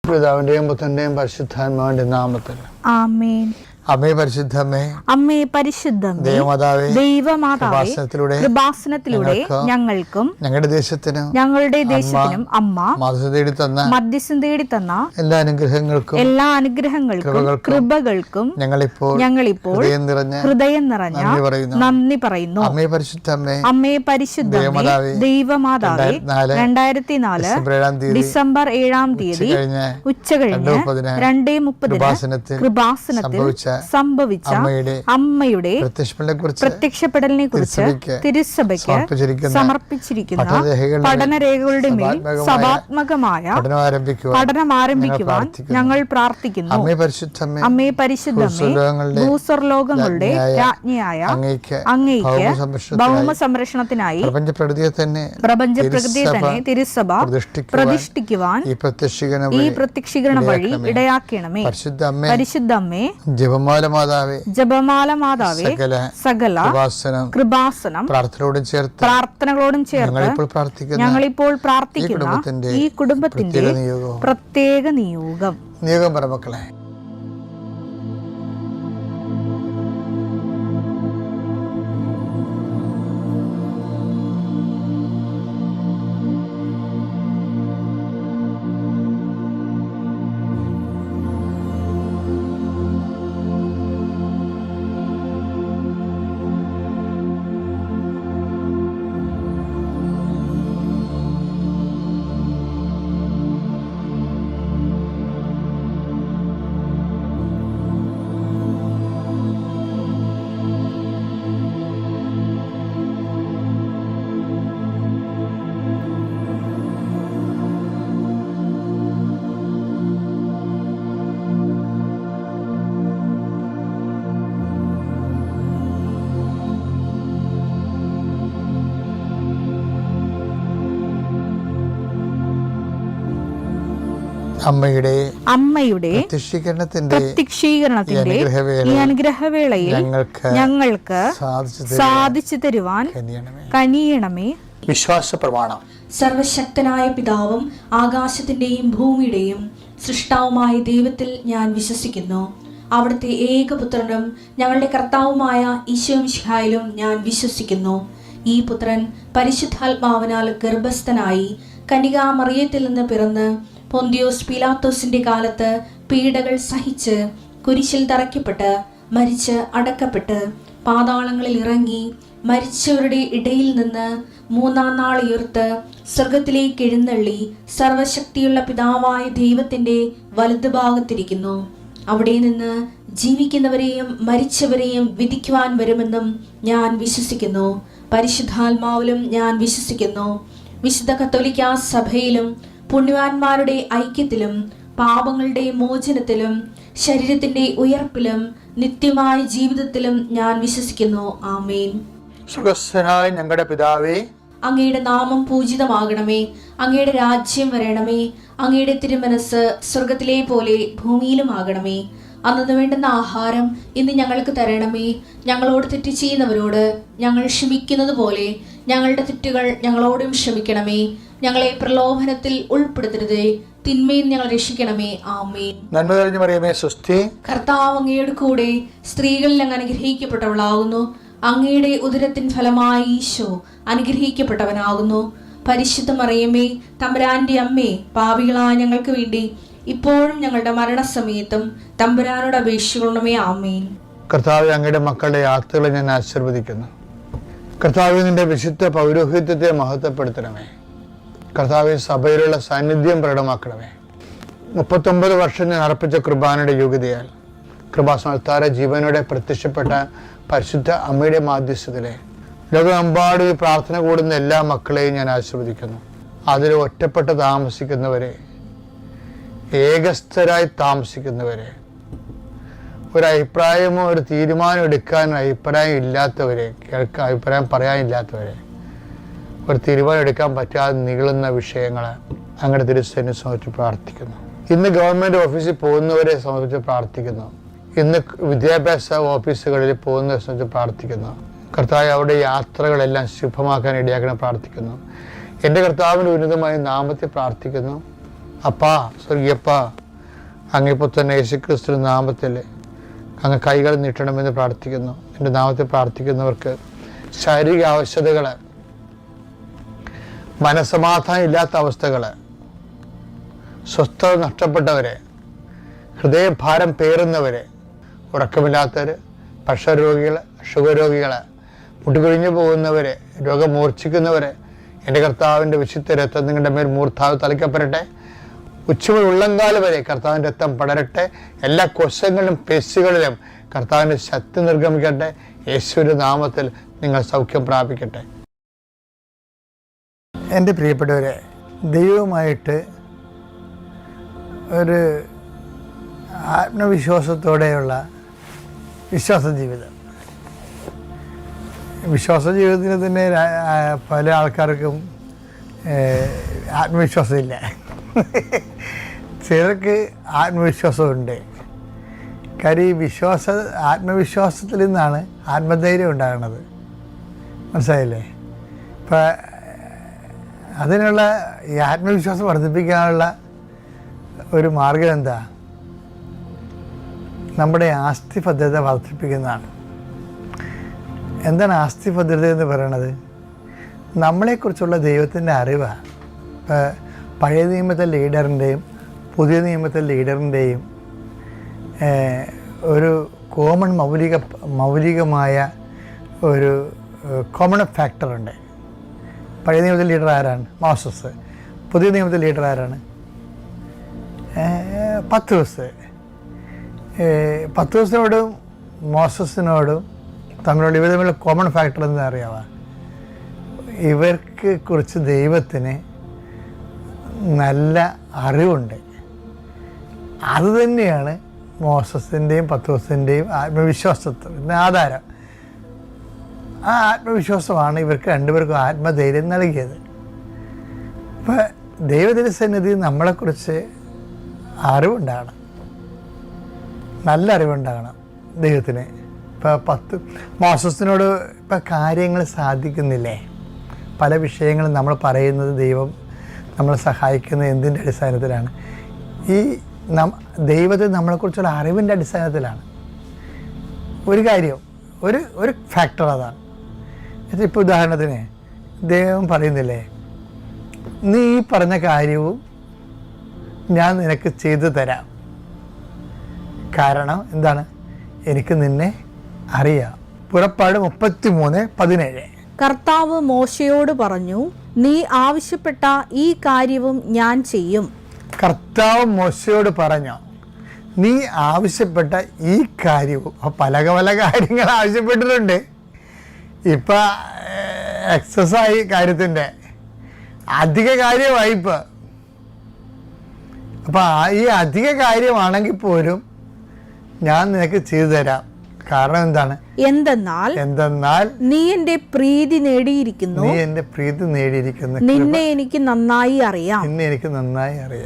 പിതാവിന്റെയും പുത്രന്റെയും പരിശുദ്ധാത്മാവിന്റെ നാമത്തിൽ ആമേൻ. അമ്മേ പരിശുദ്ധമ്മേ, അമ്മേ പരിശുദ്ധമേ, ദൈവമാതാവേ, കൃപാസനത്തിലൂടെ ഞങ്ങൾക്കും ഞങ്ങളുടെ ദേശത്തിനും അമ്മ മധ്യസ്ഥം തേടി തന്ന എല്ലാ അനുഗ്രഹങ്ങൾക്കും കൃപകൾക്കും ഞങ്ങളിപ്പോൾ ഹൃദയം നിറഞ്ഞ നന്ദി പറയുന്നു. അമ്മേ പരിശുദ്ധമ്മേ, ദൈവമാതാവേ, 2004 ഡിസംബർ 7 ഉച്ചകഴിഞ്ഞ് 2:30 കൃപാസനത്തിൽ സംഭവിച്ച അമ്മയുടെ പ്രത്യക്ഷപ്പെടലിനെ കുറിച്ച് തിരുസഭയ്ക്ക് സമർപ്പിച്ചിരിക്കുന്ന പഠനരേഖകളുടെ മേൽ സഭാത്മകമായ പഠനം ആരംഭിക്കുവാൻ ഞങ്ങൾ പ്രാർത്ഥിക്കുന്നു. അമ്മേ പരിശുദ്ധമേ, ഭൂസ്വർലോകങ്ങളുടെ രാജ്ഞിയായ അങ്ങയ്ക്ക് ഭൗമ സംരക്ഷണത്തിനായി പ്രപഞ്ചപ്രകൃതിയെ തന്നെ തിരുസഭ പ്രതിഷ്ഠിക്കുവാൻ ഈ പ്രത്യക്ഷീകരണ വഴി ഇടയാക്കണമേ. പരിശുദ്ധമ്മേ, ജപമാല മാതാവേ, സകല കൃപാസനം പ്രാർത്ഥനകളോടും ചേർത്ത് ഞങ്ങളിപ്പോൾ പ്രാർത്ഥിക്കുന്ന ഈ കുടുംബത്തിന്റെ പ്രത്യേക നിയോഗം പറമക്കളെ. അമ്മയുടെ പ്രത്യക്ഷീകരണത്തിന്റെ ഈ അനുഗ്രഹവേളയിൽ ഞങ്ങൾക്ക് സാധിച്ചു തരുവാൻ കനിയണമേ. വിശ്വാസ പ്രമാണം. സർവശക്തനായ പിതാവും ആകാശത്തിന്റെയും ഭൂമിയുടെയും സൃഷ്ടാവുമായ ദൈവത്തിൽ ഞാൻ വിശ്വസിക്കുന്നു. അവിടുത്തെ ഏകപുത്രനും ഞങ്ങളുടെ കർത്താവുമായ ഈശോമിശിഹായിലും ഞാൻ വിശ്വസിക്കുന്നു. ഈ പുത്രൻ പരിശുദ്ധാത്മാവിനാൽ ഗർഭസ്ഥനായി കന്യകാമറിയത്തിൽ നിന്ന് പിറന്ന് പൊന്തിയോസ് പീലാത്തോസിന്റെ കാലത്ത് പീഡകൾ സഹിച്ച് കുരിശിൽ തറയ്ക്കപ്പെട്ട് മരിച്ച് അടക്കപ്പെട്ട് പാതാളങ്ങളിൽ ഇറങ്ങി മരിച്ചവരുടെ ഇടയിൽ നിന്ന് 3-ാം നാൾ ഉയർത്ത് സ്വർഗത്തിലേക്ക് എഴുന്നള്ളി സർവശക്തിയുള്ള പിതാവായ ദൈവത്തിന്റെ വലതുഭാഗത്തിരിക്കുന്നു. അവിടെ നിന്ന് ജീവിക്കുന്നവരെയും മരിച്ചവരെയും വിധിക്കുവാൻ വരുമെന്നും ഞാൻ വിശ്വസിക്കുന്നു. പരിശുദ്ധാത്മാവിലും ഞാൻ വിശ്വസിക്കുന്നു. വിശുദ്ധ കത്തോലിക്കാ സഭയിലും പുണ്യവാന്മാരുടെ ഐക്യത്തിലും പാപങ്ങളുടെ മോചനത്തിലും ശരീരത്തിന്റെ ഉയർപ്പിലും നിത്യമായ ജീവിതത്തിലും ഞാൻ വിശ്വസിക്കുന്നു. ആമേൻ. സ്വർഗ്ഗസ്ഥനായ ഞങ്ങളുടെ പിതാവേ, അങ്ങയുടെ നാമം പൂജിതമാകണമേ. അങ്ങയുടെ രാജ്യം വരണമേ. അങ്ങയുടെ തിരുമനസ് സ്വർഗത്തിലെ പോലെ ഭൂമിയിലും ആകണമേ. അന്നു വേണ്ടുന്ന ആഹാരം ഇന്ന് ഞങ്ങൾക്ക് തരണമേ. ഞങ്ങളോട് തെറ്റ് ചെയ്യുന്നവരോട് ഞങ്ങൾ ക്ഷമിക്കുന്നത് പോലെ ഞങ്ങളുടെ തെറ്റുകൾ ഞങ്ങളോടും ക്ഷമിക്കണമേ. ഞങ്ങളെ പ്രലോഭനത്തിൽ ഉൾപ്പെടുത്തരുതേ, തിന്മയിൽ ഞങ്ങൾ രക്ഷിക്കണമേ. ആമേൻ. നന്മ നിറഞ്ഞ മറിയമേ, സ്വസ്തി. കർത്താവ് അങ്ങയുടെ കൂടെ സ്ത്രീകളിൽ അങ്ങ് അനുഗ്രഹിക്കപ്പെട്ടവളാകുന്നു. അങ്ങയുടെ ഉദരത്തിൻ ഫലമായി ഈശോ അനുഗ്രഹിക്കപ്പെട്ടവനാകുന്നു. പരിശുദ്ധ മറിയമേ, തമ്പുരാന്റെ അമ്മേ, പാപികളായ ഞങ്ങൾക്ക് വേണ്ടി ഇപ്പോഴും ഞങ്ങളുടെ മരണസമയത്തും തമ്പുരാനോട് അപേക്ഷിക്കണമേ. ആമേൻ. കർത്താവേ, അങ്ങയുടെ മക്കളുടെ യാത്രകളെ ഞാൻ ആശീർവദിക്കുന്നു. കർത്താവേ, നിന്റെ വിശുദ്ധ പൗരോഹിത്യത്തെ മഹത്വപ്പെടുത്തണമേ. കർത്താവെ, സഭയിലുള്ള സാന്നിധ്യം പ്രകടമാക്കണമേ. 39 വർഷം ഞാൻ അർപ്പിച്ച കുർബാനയുടെ യോഗ്യതയാൽ കൃപാസനത്താര ജീവനോടെ പ്രത്യക്ഷപ്പെട്ട പരിശുദ്ധ അമ്മയുടെ മാധ്യസ്ഥത്തിലെ ലോകമെമ്പാടും ഈ പ്രാർത്ഥന കൂടുന്ന എല്ലാ മക്കളെയും ഞാൻ ആശീർവദിക്കുന്നു. അതിൽ ഒറ്റപ്പെട്ട് താമസിക്കുന്നവരെ, ഏകസ്ഥരായി താമസിക്കുന്നവരെ, ഒരു അഭിപ്രായമോ ഒരു തീരുമാനം എടുക്കാൻ അഭിപ്രായം ഇല്ലാത്തവരെ, അഭിപ്രായം പറയാനില്ലാത്തവരെ, ഒരു തീരുമാനം എടുക്കാൻ പറ്റാതെ നീളുന്ന വിഷയങ്ങൾ അങ്ങയുടെ തിരുസേനയെ സമർപ്പിച്ച് പ്രാർത്ഥിക്കുന്നു. ഇന്ന് ഗവൺമെൻറ് ഓഫീസിൽ പോകുന്നവരെ സമർപ്പിച്ച് പ്രാർത്ഥിക്കുന്നു. ഇന്ന് വിദ്യാഭ്യാസ ഓഫീസുകളിൽ പോകുന്നവരെ സംബന്ധിച്ച് പ്രാർത്ഥിക്കുന്നു. കർത്താവ് അവരുടെ യാത്രകളെല്ലാം ശുഭമാക്കാൻ ഇടയാക്കണം പ്രാർത്ഥിക്കുന്നു. എൻ്റെ കർത്താവിൻ്റെ ഉന്നതമായ നാമത്തെ പ്രാർത്ഥിക്കുന്നു. അപ്പാ, സ്വർഗീയപ്പാ, അങ്ങിപ്പോൾ തന്നെ യേശുക്രിസ്തു നാമത്തിൽ അങ്ങ് കൈകൾ നീട്ടണമെന്ന് പ്രാർത്ഥിക്കുന്നു. എൻ്റെ നാമത്തിൽ പ്രാർത്ഥിക്കുന്നവർക്ക് ശാരീരിക ആവശ്യതകൾ, മനസ്സമാധാനം ഇല്ലാത്ത അവസ്ഥകൾ, സ്വസ്ഥത നഷ്ടപ്പെട്ടവരെ, ഹൃദയഭാരം പേറുന്നവരെ, ഉറക്കമില്ലാത്തവർ, പക്ഷരോഗികൾ, ഷുഗർ രോഗികൾ, മുട്ടുകൊഴിഞ്ഞു പോകുന്നവരെ, രോഗം മൂർച്ഛിക്കുന്നവരെ, എൻ്റെ കർത്താവിൻ്റെ വിശുദ്ധ രക്തം നിങ്ങളുടെ മേൽ മൂർധാവ് തളിക്കപ്പെടട്ടെ. ഉച്ചമുതൽ ഉള്ളങ്കാല് വരെ കർത്താവിൻ്റെ രക്തം പടരട്ടെ. എല്ലാ കോശങ്ങളിലും പേശികളിലും കർത്താവിൻ്റെ ശക്തി നിർഗമിക്കട്ടെ. യേശുവിൻ്റെ നാമത്തിൽ നിങ്ങൾ സൗഖ്യം പ്രാപിക്കട്ടെ. എൻ്റെ പ്രിയപ്പെട്ടവരെ, ദൈവവുമായിട്ട് ഒരു ആത്മവിശ്വാസത്തോടെയുള്ള വിശ്വാസ ജീവിതം. വിശ്വാസ ജീവിതത്തിന് തന്നെ പല ആൾക്കാർക്കും ആത്മവിശ്വാസമില്ല. ചിലർക്ക് ആത്മവിശ്വാസമുണ്ട്. കാര്യം ഈ ആത്മവിശ്വാസത്തിൽ നിന്നാണ് ആത്മധൈര്യം ഉണ്ടാകുന്നത്. മനസ്സിലായില്ലേ? ഇപ്പം അതിനുള്ള ഈ ആത്മവിശ്വാസം വർദ്ധിപ്പിക്കാനുള്ള ഒരു മാർഗം എന്താ? നമ്മുടെ ആസ്തി ഭദ്രത വർദ്ധിപ്പിക്കുന്നതാണ്. എന്താണ് ആസ്തി ഭദ്രത എന്ന് പറയണത്? നമ്മളെക്കുറിച്ചുള്ള ദൈവത്തിൻ്റെ അറിവാണ്. ഇപ്പോൾ പഴയ നിയമത്തെ ലീഡറിൻ്റെയും പുതിയ നിയമത്തെ ലീഡറിൻ്റെയും ഒരു മൗലികമായ ഒരു കോമൺ ഫാക്ടറുണ്ട്. പഴയ നിയമത്തിലെ ലീഡർ ആരാണ്? മോസസ്. പുതിയ നിയമത്തിലെ ലീഡർ ആരാണ്? പത്രോസ്. പത്രോസിനോടും മോസസിനോടും തമ്മിലുള്ള ഇവർ തമ്മിലുള്ള കോമൺ ഫാക്ടർ എന്താ അറിയാമോ? ഇവർക്ക് കുറിച്ച് ദൈവത്തിന് നല്ല അറിവുണ്ട്. അതുതന്നെയാണ് മോസസിൻ്റെയും പത്രോസിൻ്റെയും ആത്മവിശ്വാസത്തിൻ്റെ ആധാരം. ആ ആത്മവിശ്വാസമാണ് ഇവർക്ക് രണ്ടുപേർക്കും ആത്മധൈര്യം നൽകിയത്. ഇപ്പം ദൈവത്തിൻ്റെ നമ്മളെക്കുറിച്ച് അറിവുണ്ടാകണം, നല്ല അറിവുണ്ടാകണം ദൈവത്തിന്. ഇപ്പോൾ മോസസിനോട് ഇപ്പം കാര്യങ്ങൾ സാധിക്കുന്നില്ലേ? പല വിഷയങ്ങളും നമ്മൾ പറയുന്നത് ദൈവം നമ്മളെ സഹായിക്കുന്നത് എന്തിൻ്റെ അടിസ്ഥാനത്തിലാണ്? ഈ ദൈവത്തിന് നമ്മളെക്കുറിച്ചുള്ള അറിവിൻ്റെ അടിസ്ഥാനത്തിലാണ്. ഒരു കാര്യം, ഒരു ഫാക്ടർ അതാണ്. ഇപ്പോൾ ഉദാഹരണത്തിന് ദൈവം പറയുന്നില്ലേ, നീ ഈ പറഞ്ഞ കാര്യവും ഞാൻ നിനക്ക് ചെയ്തു തരാം. കാരണം എന്താണ്? എനിക്ക് നിന്നെ അറിയാം. പുറപ്പാട് 33:17. കർത്താവ് മോശയോട് പറഞ്ഞു, നീ ആവശ്യപ്പെട്ട ഈ കാര്യവും ഞാൻ ചെയ്യും. കർത്താവ് മോശയോട് പറഞ്ഞു, നീ ആവശ്യപ്പെട്ട ഈ കാര്യവും. പല കാര്യങ്ങൾ ആവശ്യപ്പെട്ടിട്ടുണ്ട്. ഇപ്പം എക്സസൈസ് കാര്യത്തിൻ്റെ അധിക കാര്യമായി ഇപ്പം. അപ്പം ഈ അധിക കാര്യമാണെങ്കിൽ പോലും ഞാൻ നിനക്ക് ചെയ്തു തരാം. കാരണം എന്താണ്? എന്തെന്നാൽ നീ എൻ്റെ പ്രീതി നേടിയിരിക്കുന്നു. നിന്നെ എനിക്ക് നന്നായി അറിയാം.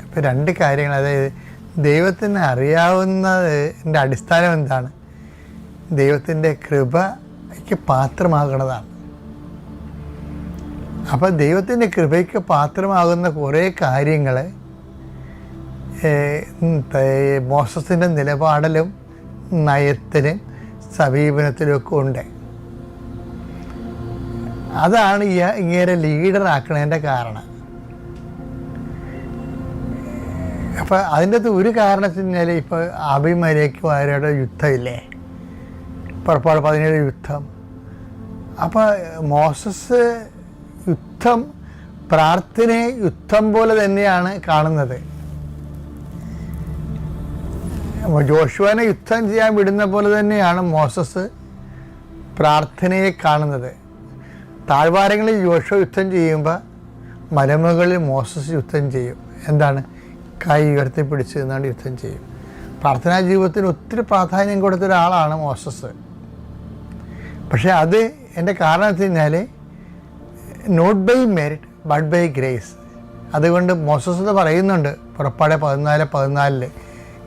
ഇപ്പം രണ്ട് കാര്യങ്ങൾ. അതായത് ദൈവത്തിന് അറിയാവുന്നതിൻ്റെ അടിസ്ഥാനം എന്താണ്? ദൈവത്തിൻ്റെ കൃപയ്ക്ക് പാത്രമാകണതാണ്. അപ്പം ദൈവത്തിൻ്റെ കൃപയ്ക്ക് പാത്രമാകുന്ന കുറേ കാര്യങ്ങൾ മോസസിൻ്റെ നിലപാടിലും നയത്തിലും സമീപനത്തിലുമൊക്കെ ഉണ്ട്. അതാണ് ഇങ്ങനെ ലീഡറാക്കണതിൻ്റെ കാരണം. അപ്പം അതിൻ്റെ അകത്ത് ഒരു കാരണത്തിനാൽ ഇപ്പോൾ അബിമലേക്കുമാരുടെ യുദ്ധമില്ലേ, പുറപ്പാട് 17 യുദ്ധം. അപ്പോൾ മോസസ് യുദ്ധം പ്രാർത്ഥനയെ യുദ്ധം പോലെ തന്നെയാണ് കാണുന്നത്. ജോഷുവനെ യുദ്ധം ചെയ്യാൻ വിടുന്ന പോലെ തന്നെയാണ് മോസസ് പ്രാർത്ഥനയെ കാണുന്നത്. താഴ്വാരങ്ങളിൽ ജോഷുവ യുദ്ധം ചെയ്യുമ്പോൾ മലമുകളിൽ മോസസ് യുദ്ധം ചെയ്യും. എന്താണ്? കൈ ഉയർത്തിപ്പിടിച്ച് നിന്നാണ്ട് യുദ്ധം ചെയ്യും. പ്രാർത്ഥനാ ജീവിതത്തിന് ഒത്തിരി പ്രാധാന്യം കൊടുത്ത ഒരാളാണ് മോസസ്. പക്ഷേ അത് എൻ്റെ കാരണം വെച്ച് കഴിഞ്ഞാൽ not by merit but by grace. അതുകൊണ്ട് മോസസ് പറയുന്നുണ്ട് പുറപ്പാട് 14:14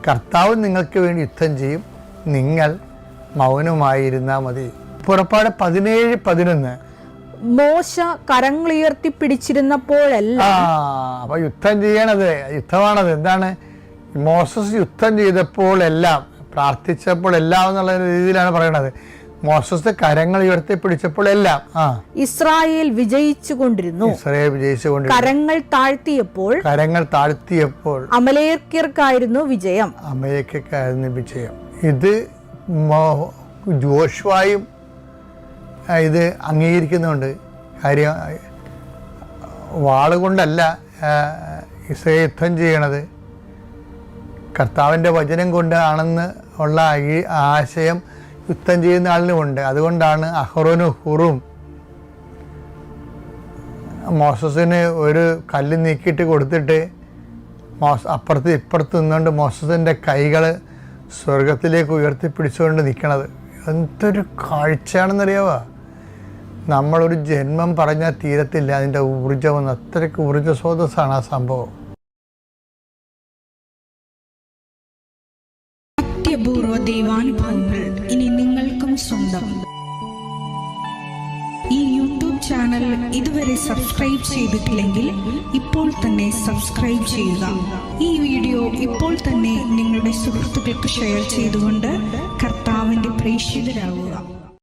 കർത്താവ് നിങ്ങൾക്ക് വേണ്ടി യുദ്ധം ചെയ്യും, നിങ്ങൾ മൗനമായിരുന്നാൽ മതി. പുറപ്പാട് 17:11 മോശ കരങ്ങളുയർത്തിപ്പിടിച്ചിരുന്നപ്പോഴെല്ലാം അപ്പൊ യുദ്ധം ചെയ്യണത് യുദ്ധമാണത്. എന്താണ്? മോസസ് യുദ്ധം ചെയ്തപ്പോഴെല്ലാം, പ്രാർത്ഥിച്ചപ്പോഴെല്ലാം എന്നുള്ള രീതിയിലാണ് പറയണത്. മോസസ് കരങ്ങൾ ഉയർത്തിപ്പിടിച്ചപ്പോഴെല്ലാം ഇസ്രായേൽ വിജയിച്ചുകൊണ്ടിരുന്നു. കരങ്ങൾ താഴ്ത്തിയപ്പോൾ അമലേക്യർക്കായിരുന്നു വിജയം. ഇത് ജോഷുവായും ഇത് അംഗീകരിക്കുന്നുണ്ട്. കാര്യം വാളുകൊണ്ടല്ല ഇസ്രായേൽ യുദ്ധം ചെയ്യണത്, കർത്താവിൻ്റെ വചനം കൊണ്ടാണെന്ന് ഉള്ള ഈ ആശയം യുദ്ധം ചെയ്യുന്ന ആളിനുമുണ്ട്. അതുകൊണ്ടാണ് അഹ്റോനും ഹൂറും മോസസിന് ഒരു കല്ല് നീക്കിയിട്ട് കൊടുത്തിട്ട് അപ്പുറത്ത് ഇപ്പുറത്ത് നിന്നുകൊണ്ട് മോസസിൻ്റെ കൈകൾ സ്വർഗത്തിലേക്ക് ഉയർത്തിപ്പിടിച്ചുകൊണ്ട് നിൽക്കണത്. എന്തൊരു കാഴ്ചയാണെന്നറിയാവോ? നമ്മളൊരു ജന്മം പറഞ്ഞാൽ തീരത്തില്ല അതിൻ്റെ ഊർജ്ജം. അത്രയ്ക്ക് ഊർജ്ജ സ്രോതസ്സാണ് ആ സംഭവം. അത്യപൂർവ ദൈവാനുഭവങ്ങൾ ഇനി നിങ്ങൾക്കും സ്വന്തം. ഈ യൂട്യൂബ് ചാനൽ ഇതുവരെ സബ്സ്ക്രൈബ് ചെയ്തിട്ടില്ലെങ്കിൽ ഇപ്പോൾ തന്നെ സബ്സ്ക്രൈബ് ചെയ്യുക. ഈ വീഡിയോ ഇപ്പോൾ തന്നെ നിങ്ങളുടെ സുഹൃത്തുക്കൾക്ക് ഷെയർ ചെയ്തുകൊണ്ട് കർത്താവിൻ്റെ പ്രേക്ഷിതരാകുക.